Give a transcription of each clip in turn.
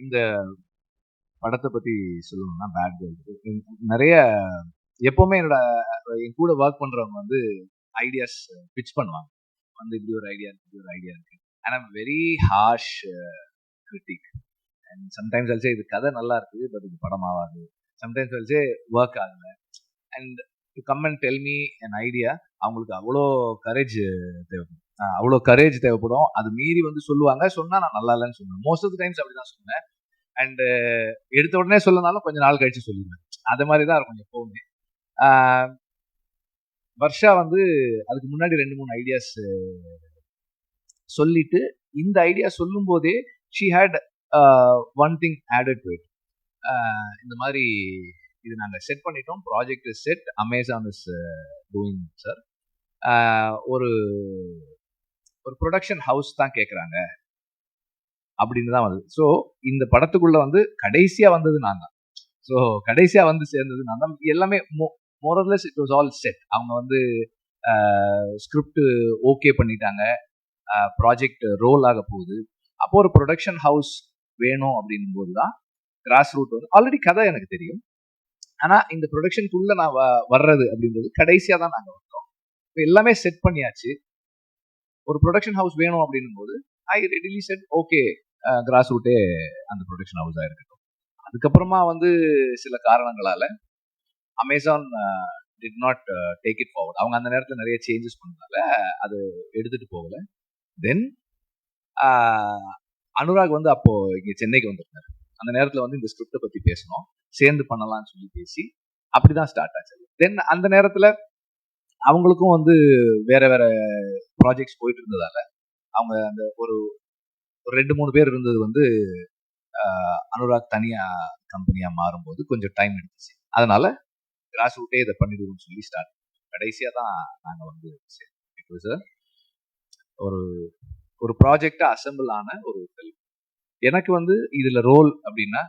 இந்த படத்தை பத்தி சொல்லணும்னா பேட் கேர்ள் நிறைய எப்பவுமே என் கூட ஒர்க் பண்றவங்க வந்து ஐடியாஸ் பிச் பண்ணுவாங்க. வந்து இப்படி ஒரு ஐடியா இருக்கு, இப்படி ஒரு ஐடியா இருக்கு. And I'm very harsh critic. And sometimes also இது கதை நல்லா இருக்கு, பட் இது படம் ஆகாது. சம்டைம்ஸ் ஆல்சோ ஒர்க் ஆகல. And to come and tell me an idea, அவங்களுக்கு அவ்வளோ கரேஜ் தேவைப்படும். அவ்வளோ கரேஜ் தேவைப்படும். அது மீறி வந்து சொல்லுவாங்க. சொன்னா நான் நல்லா இல்லைன்னு சொல்லுவேன். மோஸ்ட் ஆஃப் த டைம்ஸ் அப்படிதான் சொல்லுவேன். அண்ட் எடுத்த உடனே சொல்லனாலும் கொஞ்சம் நாள் கழிச்சு சொல்லிடுவேன். அது மாதிரி தான் இருக்கும் எப்பவுமே. வர்ஷா வந்து அதுக்கு முன்னாடி 2-3 ஐடியாஸ் சொல்லிட்டு, இந்த ஐடியா சொல்லும் போதே she had one thing added to it. இந்த மாதிரி இது நாங்கள் செட் பண்ணிட்டோம், project is set, Amazon is doing sir. ஒரு ஒரு ப்ரொடக்ஷன் ஹவுஸ் தான் கேட்குறாங்க அப்படின்னு தான் வருது. ஸோ இந்த படத்துக்குள்ள வந்து கடைசியாக வந்தது நான் தான். ஸோ கடைசியாக வந்து சேர்ந்தது நான் தான். எல்லாமே more or less it was all set. அவங்க வந்து ஸ்கிரிப்ட் ஓகே பண்ணிட்டாங்க, ப்ராஜெக்ட் ரோல் ஆக போகுது. அப்போ ஒரு ப்ரொடக்ஷன் ஹவுஸ் வேணும் அப்படின்னும் போது தான் கிராஸ் ரூட் வந்து ஆல்ரெடி கதை எனக்கு தெரியும். ஆனால் இந்த ப்ரொடக்ஷனுக்குள்ள நான் வர்றது அப்படின்றது கடைசியாக தான் நாங்கள் வந்தோம். இப்போ எல்லாமே செட் பண்ணியாச்சு. ஒரு ப்ரொடக்ஷன் ஹவுஸ் வேணும் அப்படின்னும் போது I readily set okay, grass ரூட்டே அந்த ப்ரொடக்ஷன் ஹவுஸாக இருக்கட்டும். அதுக்கப்புறமா வந்து சில காரணங்களால Amazon did not take it forward. அவங்க அந்த நேரத்தில் நிறைய சேஞ்சஸ் பண்ணதால அது எடுத்துட்டு போகல. தென் அனுராக் வந்து அப்போ இங்கே சென்னைக்கு வந்திருந்தாரு. அந்த நேரத்தில் வந்து இந்த ஸ்கிரிப்டை பற்றி பேசணும், சேர்ந்து பண்ணலாம்னு சொல்லி பேசி அப்படிதான் ஸ்டார்ட் ஆச்சு. தென் அந்த நேரத்தில் அவங்களுக்கும் வந்து வேற வேற ப்ராஜெக்ட்ஸ் போயிட்டு இருந்ததால அவங்க அந்த ஒரு 2-3 பேர் இருந்தது வந்து அனுராக் தனியா கம்பெனியா மாறும்போது கொஞ்சம் டைம் எடுத்துச்சு. அதனால கிராஸ் ரூட்டே இதை பண்ணிடுவோம்னு சொல்லி ஸ்டார்ட். கடைசியா தான் நாங்க வந்து ஒரு ஒரு ப்ராஜெக்டா அசம்பிள் ஆன ஒரு ஃபில்ம். எனக்கு வந்து இதுல ரோல் அப்படின்னா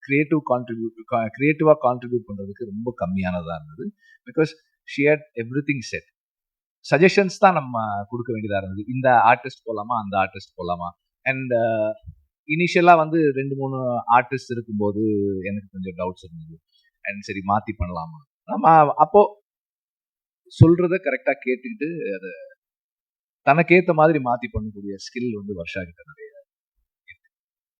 கிரியேட்டிவா கான்ட்ரிபியூட் பண்றதுக்கு ரொம்ப கம்மியானதா இருந்தது. Because she had everything set. Suggestions தான் நம்ம கொடுக்க வேண்டியதா இருந்தது. இந்த ஆர்டிஸ்ட் போகலாமா, அந்த ஆர்டிஸ்ட் போகலாமா. அண்ட் இனிஷியலாக வந்து 2-3 ஆர்டிஸ்ட் இருக்கும்போது எனக்கு கொஞ்சம் டவுட்ஸ் இருந்தது. அண்ட் சரி மாற்றி பண்ணலாமா, நம்ம அப்போ சொல்றத கரெக்டாக கேட்டுக்கிட்டு அதை தனக்கேற்ற மாதிரி மாற்றி பண்ணக்கூடிய ஸ்கில் வந்து வர்ஷா கிட்ட நிறைய